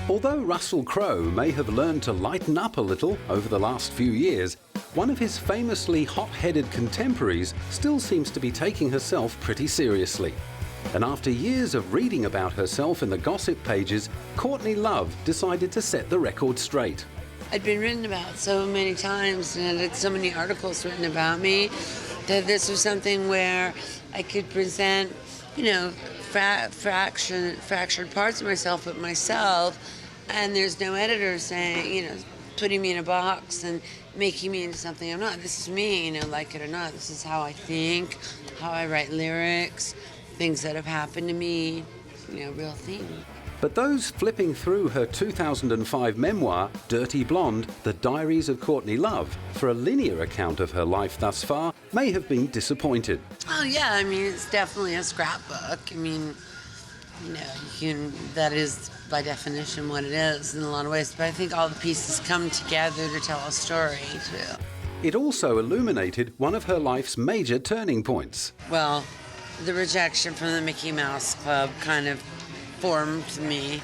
Although Russell Crowe may have learned to lighten up a little over the last few years, one of his famously hot-headed contemporaries still seems to be taking herself pretty seriously. And after years of reading about herself in the gossip pages, Courtney Love decided to set the record straight. I'd been written about so many times and had so many articles written about me that this was something where I could present, fractured parts of myself, but myself, and there's no editor saying, putting me in a box and making me into something I'm not. This is me, like it or not. This is how I think, how I write lyrics, things that have happened to me, real things. But those flipping through her 2005 memoir, Dirty Blonde, The Diaries of Courtney Love, for a linear account of her life thus far, may have been disappointed. Oh yeah, it's definitely a scrapbook. That is by definition what it is in a lot of ways, but I think all the pieces come together to tell a story too. It also illuminated one of her life's major turning points. Well, the rejection from the Mickey Mouse Club kind of formed me.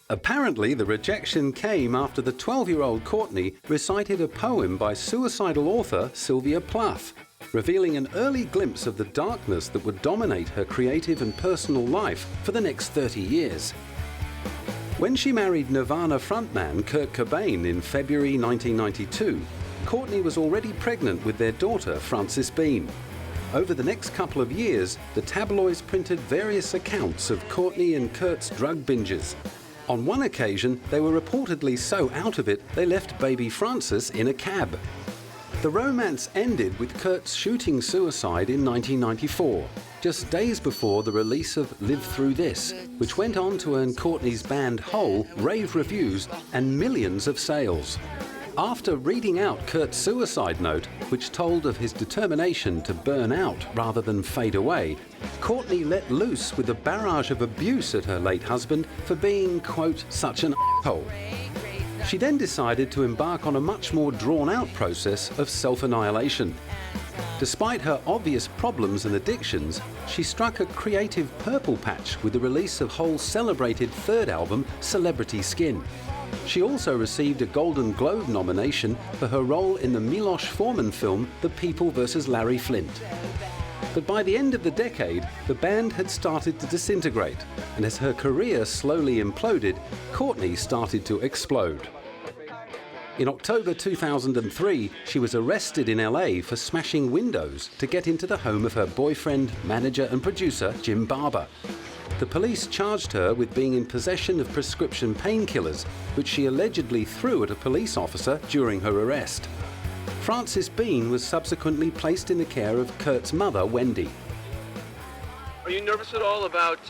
Apparently, the rejection came after the 12-year-old Courtney recited a poem by suicidal author Sylvia Plath, revealing an early glimpse of the darkness that would dominate her creative and personal life for the next 30 years. When she married Nirvana frontman Kurt Cobain in February 1992, Courtney was already pregnant with their daughter, Frances Bean. Over the next couple of years, the tabloids printed various accounts of Courtney and Kurt's drug binges. On one occasion, they were reportedly so out of it, they left baby Frances in a cab. The romance ended with Kurt's shooting suicide in 1994, just days before the release of Live Through This, which went on to earn Courtney's band Hole rave reviews and millions of sales. After reading out Kurt's suicide note, which told of his determination to burn out rather than fade away, Courtney let loose with a barrage of abuse at her late husband for being, quote, such an asshole. She then decided to embark on a much more drawn-out process of self-annihilation. Despite her obvious problems and addictions, she struck a creative purple patch with the release of Hole's celebrated third album, Celebrity Skin. She also received a Golden Globe nomination for her role in the Milos Forman film The People vs. Larry Flynt. But by the end of the decade, the band had started to disintegrate, and as her career slowly imploded, Courtney started to explode. In October 2003, she was arrested in LA for smashing windows to get into the home of her boyfriend, manager and producer, Jim Barber. The police charged her with being in possession of prescription painkillers, which she allegedly threw at a police officer during her arrest. Frances Bean was subsequently placed in the care of Kurt's mother, Wendy. Are you nervous at all about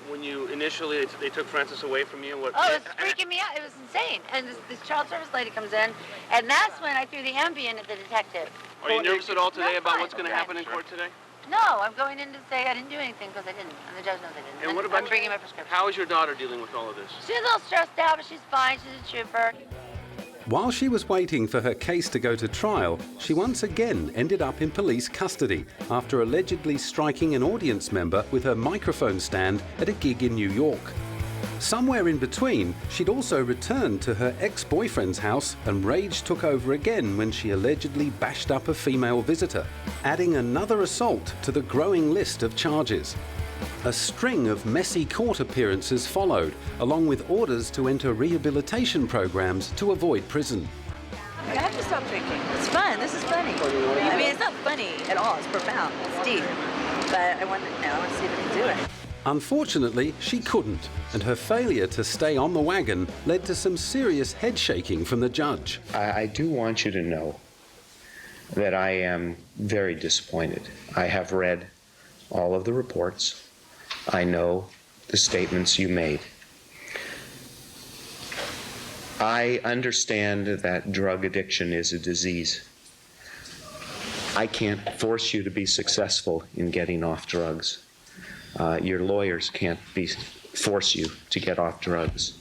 when you initially, they took Frances away from you? Oh, it was freaking me out. It was insane. And this child service lady comes in, and that's when I threw the Ambien at the detective. Are you nervous at all today about what's going to happen in court today? No, I'm going in to say I didn't do anything because I didn't, and the judge knows I didn't. And what about I'm bringing my prescription. How is your daughter dealing with all of this? She's a little stressed out, but she's fine. She's a trooper. While she was waiting for her case to go to trial, she once again ended up in police custody after allegedly striking an audience member with her microphone stand at a gig in New York. Somewhere in between, she'd also returned to her ex-boyfriend's house, and rage took over again when she allegedly bashed up a female visitor, adding another assault to the growing list of charges. A string of messy court appearances followed, along with orders to enter rehabilitation programs to avoid prison. I have to stop drinking. It's fun. This is funny. I mean, it's not funny at all. It's profound. It's deep. But I want to see if I can do it. Unfortunately, she couldn't, and her failure to stay on the wagon led to some serious head shaking from the judge. I do want you to know that I am very disappointed. I have read all of the reports. I know the statements you made. I understand that drug addiction is a disease. I can't force you to be successful in getting off drugs. Your lawyers can't force you to get off drugs.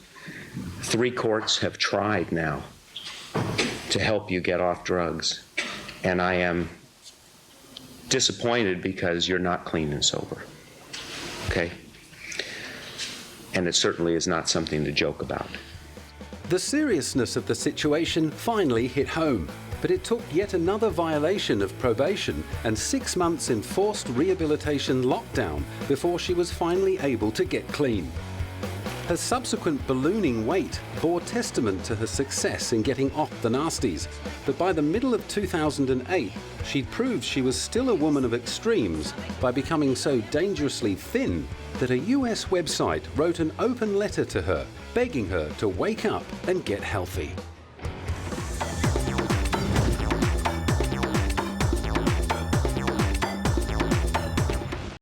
3 courts have tried now to help you get off drugs, and I am disappointed because you're not clean and sober. Okay? and it certainly is not something to joke about. The seriousness of the situation finally hit home, but it took yet another violation of probation and 6 months enforced rehabilitation lockdown before she was finally able to get clean. Her subsequent ballooning weight bore testament to her success in getting off the nasties, but by the middle of 2008, she'd proved she was still a woman of extremes by becoming so dangerously thin that a US website wrote an open letter to her, begging her to wake up and get healthy.